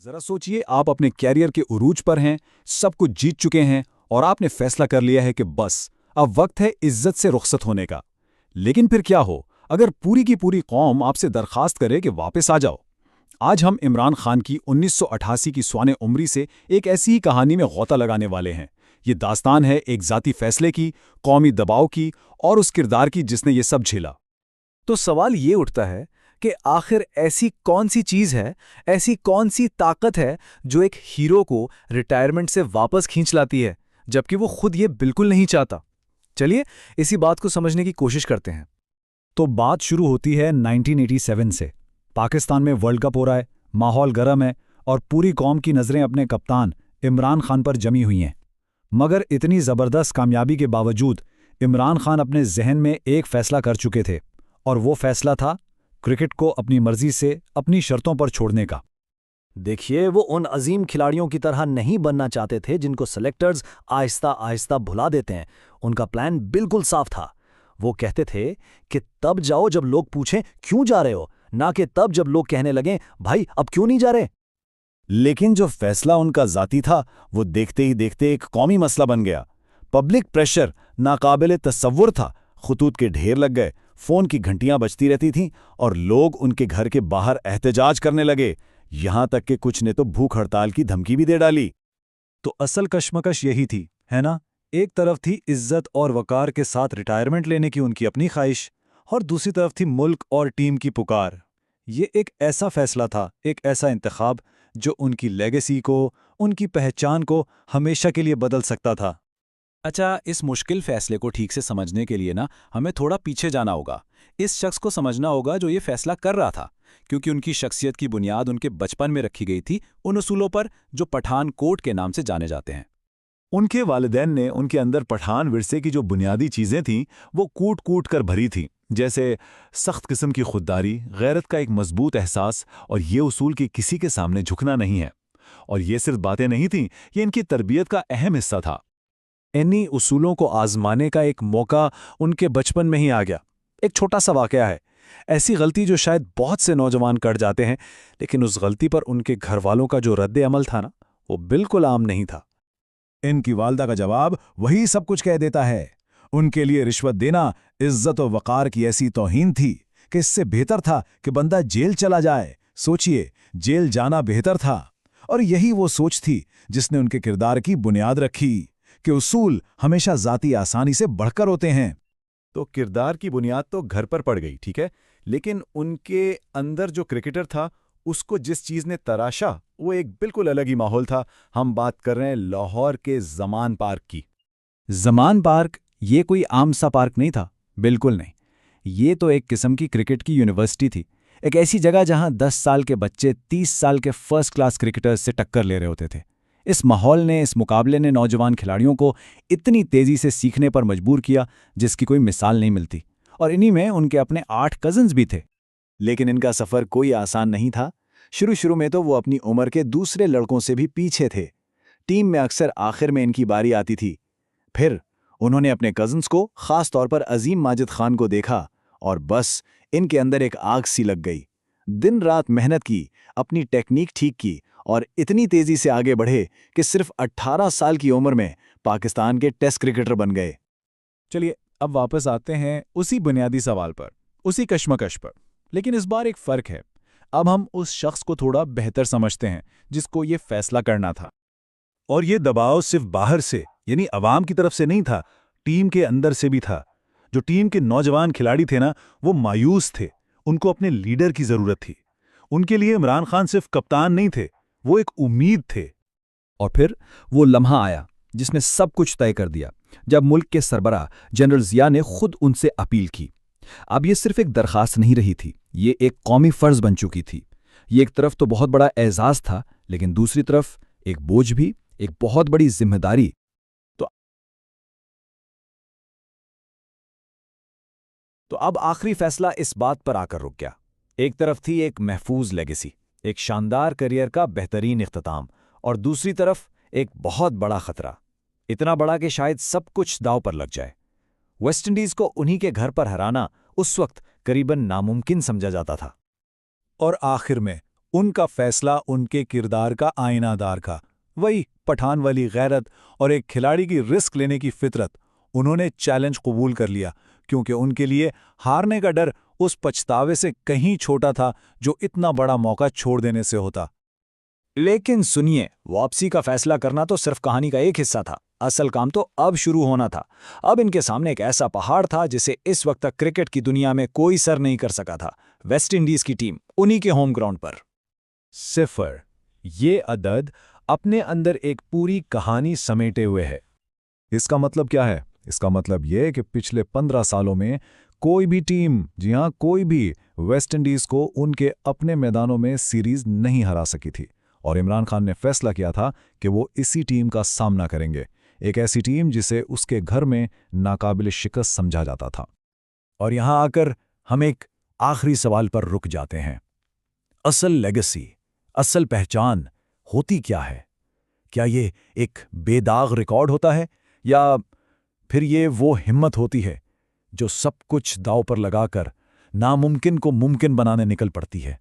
जरा सोचिए, आप अपने कैरियर के उरूज पर हैं, सब कुछ जीत चुके हैं और आपने फैसला कर लिया है कि बस अब वक्त है इज्जत से रुखसत होने का। लेकिन फिर क्या हो अगर पूरी की पूरी कौम आपसे दरखास्त करे कि वापस आ जाओ। आज हम इमरान खान की 1988 की स्वाने उमरी से एक ऐसी ही कहानी में गौता लगाने वाले हैं। ये दास्तान है एक जाती फैसले की, कौमी दबाव की और उस किरदार की जिसने ये सब झेला। तो सवाल ये उठता है कि आखिर ऐसी कौन सी चीज है, ऐसी कौन सी ताकत है जो एक हीरो को रिटायरमेंट से वापस खींच लाती है, जबकि वो खुद ये बिल्कुल नहीं चाहता। चलिए इसी बात को समझने की कोशिश करते हैं। तो बात शुरू होती है 1987 से। पाकिस्तान में वर्ल्ड कप हो रहा है, माहौल गर्म है और पूरी कौम की नज़रें अपने कप्तान इमरान खान पर जमी हुई हैं। मगर इतनी ज़बरदस्त कामयाबी के बावजूद इमरान खान अपने जहन में एक फ़ैसला कर चुके थे, और वो फैसला था क्रिकेट को अपनी मर्जी से अपनी शर्तों पर छोड़ने का। देखिए, वो उन अजीम खिलाड़ियों की तरह नहीं बनना चाहते थे जिनको सेलेक्टर्स आहिस्ता आहिस्ता भुला देते हैं। उनका प्लान बिल्कुल साफ था। वो कहते थे कि तब जाओ जब लोग पूछें क्यों जा रहे हो, ना कि तब जब लोग कहने लगें भाई अब क्यों नहीं जा रहे। लेकिन जो फैसला उनका जाती था वो देखते ही देखते एक कौमी मसला बन गया। पब्लिक प्रेशर नाकाबिले तसव्वुर था। खुतूत के ढेर लग गए, फोन की घंटियां बजती रहती थीं और लोग उनके घर के बाहर एहतजाज करने लगे। यहां तक कि कुछ ने तो भूख हड़ताल की धमकी भी दे डाली। तो असल कश्मकश यही थी, है ना? एक तरफ थी इज्जत और वकार के साथ रिटायरमेंट लेने की उनकी अपनी ख्वाहिश, और दूसरी तरफ थी मुल्क और टीम की पुकार। ये एक ऐसा फैसला था, एक ऐसा इंतखाब जो उनकी लेगेसी को, उनकी पहचान को हमेशा के लिए बदल सकता था। अच्छा, इस मुश्किल फैसले को ठीक से समझने के लिए ना हमें थोड़ा पीछे जाना होगा। इस शख्स को समझना होगा जो ये फैसला कर रहा था, क्योंकि उनकी शख्सियत की बुनियाद उनके बचपन में रखी गई थी उन उसूलों पर जो पठान कोट के नाम से जाने जाते हैं। उनके वालिदैन ने उनके अंदर पठान विरसे की जो बुनियादी चीज़ें थीं वो कूट कूट कर भरी थीं, जैसे सख्त किस्म की खुददारी, गैरत का एक मजबूत एहसास और ये उसूल कि किसी के सामने झुकना नहीं है। और ये सिर्फ बातें नहीं थीं, ये इनकी तरबियत का अहम हिस्सा था। इन्हीं उसूलों को आजमाने का एक मौका उनके बचपन में ही आ गया। एक छोटा सा वाकया है, ऐसी गलती जो शायद बहुत से नौजवान कर जाते हैं, लेकिन उस गलती पर उनके घर वालों का जो रद्द अमल था ना, वो बिल्कुल आम नहीं था। इनकी वालदा का जवाब वही सब कुछ कह देता है। उनके लिए रिश्वत देना इज्जत और वकार की ऐसी तौहीन थी कि इससे बेहतर था कि बंदा जेल चला जाए। सोचिए, जेल जाना बेहतर था। और यही वो सोच थी जिसने उनके किरदार की बुनियाद रखी कि उसूल हमेशा जाती आसानी से बढ़कर होते हैं। तो किरदार की बुनियाद तो घर पर पड़ गई, ठीक है, लेकिन उनके अंदर जो क्रिकेटर था उसको जिस चीज़ ने तराशा वो एक बिल्कुल अलग ही माहौल था। हम बात कर रहे हैं लाहौर के ज़मान पार्क की। ज़मान पार्क ये कोई आम सा पार्क नहीं था, बिल्कुल नहीं। ये तो एक किस्म की क्रिकेट की यूनिवर्सिटी थी। एक ऐसी जगह जहां 10 साल के बच्चे 30 साल के फर्स्ट क्लास क्रिकेटर्स से टक्कर ले रहे होते थे। इस माहौल ने, इस मुकाबले ने नौजवान खिलाड़ियों को इतनी तेज़ी से सीखने पर मजबूर किया जिसकी कोई मिसाल नहीं मिलती। और इन्हीं में उनके अपने 8 कज़न्स भी थे। लेकिन इनका सफ़र कोई आसान नहीं था। शुरू में तो वो अपनी उम्र के दूसरे लड़कों से भी पीछे थे। टीम में अक्सर आखिर में इनकी बारी आती थी। फिर उन्होंने अपने कज़न्स को, ख़ास तौर पर अजीम माजिद खान को देखा और बस इनके अंदर एक आग सी लग गई। दिन रात मेहनत की, अपनी टेक्निक ठीक की और इतनी तेज़ी से आगे बढ़े कि सिर्फ 18 साल की उम्र में पाकिस्तान के टेस्ट क्रिकेटर बन गए। चलिए अब वापस आते हैं उसी बुनियादी सवाल पर, उसी कश्मकश पर। लेकिन इस बार एक फ़र्क है। अब हम उस शख्स को थोड़ा बेहतर समझते हैं जिसको ये फैसला करना था। और ये दबाव सिर्फ बाहर से, यानी अवाम की तरफ से नहीं था, टीम के अंदर से भी था। जो टीम के नौजवान खिलाड़ी थे ना, वो मायूस थे। उनको अपने लीडर की जरूरत थी। उनके लिए इमरान खान सिर्फ कप्तान नहीं थे, वो एक उम्मीद थे। और फिर वो लम्हा आया जिसने सब कुछ तय कर दिया, जब मुल्क के सरबराह जनरल जिया ने खुद उनसे अपील की। अब ये सिर्फ एक दरखास्त नहीं रही थी, ये एक कौमी फर्ज बन चुकी थी। ये एक तरफ तो बहुत बड़ा एजाज था, लेकिन दूसरी तरफ एक बोझ भी, एक बहुत बड़ी जिम्मेदारी। तो अब आखिरी फैसला इस बात पर आकर रुक गया। एक तरफ थी एक महफूज लेगेसी, एक शानदार करियर का बेहतरीन इख्तिताम, और दूसरी तरफ एक बहुत बड़ा खतरा, इतना बड़ा कि शायद सब कुछ दांव पर लग जाए। वेस्टइंडीज को उन्हीं के घर पर हराना उस वक्त करीबन नामुमकिन समझा जाता था। और आखिर में उनका फैसला उनके किरदार का आईनादार था। वही पठान वाली गैरत और एक खिलाड़ी की रिस्क लेने की फितरत। उन्होंने चैलेंज कबूल कर लिया क्योंकि उनके लिए हारने का डर उस पछतावे से कहीं छोटा था जो इतना बड़ा मौका छोड़ देने से होता। लेकिन सुनिए, वापसी का फैसला करना तो सिर्फ कहानी का एक हिस्सा था। असल काम तो अब शुरू होना था। अब इनके सामने एक ऐसा पहाड़ था जिसे इस वक्त तक क्रिकेट की दुनिया में कोई सर नहीं कर सका था। वेस्ट इंडीज की टीम उन्हीं के होम ग्राउंड पर। 0। ये अदद अपने अंदर एक पूरी कहानी समेटे हुए है। इसका मतलब क्या है? इसका मतलब यह कि पिछले 15 सालों में कोई भी टीम, जी हां कोई भी, वेस्ट इंडीज को उनके अपने मैदानों में सीरीज नहीं हरा सकी थी। और इमरान खान ने फैसला किया था कि वो इसी टीम का सामना करेंगे, एक ऐसी टीम जिसे उसके घर में नाकाबिल शिकस्त समझा जाता था। और यहां आकर हम एक आखिरी सवाल पर रुक जाते हैं। असल लेगेसी, असल पहचान होती क्या है? क्या ये एक बेदाग रिकॉर्ड होता है, या फिर ये वो हिम्मत होती है जो सब कुछ दांव पर लगाकर नामुमकिन को मुमकिन बनाने निकल पड़ती है?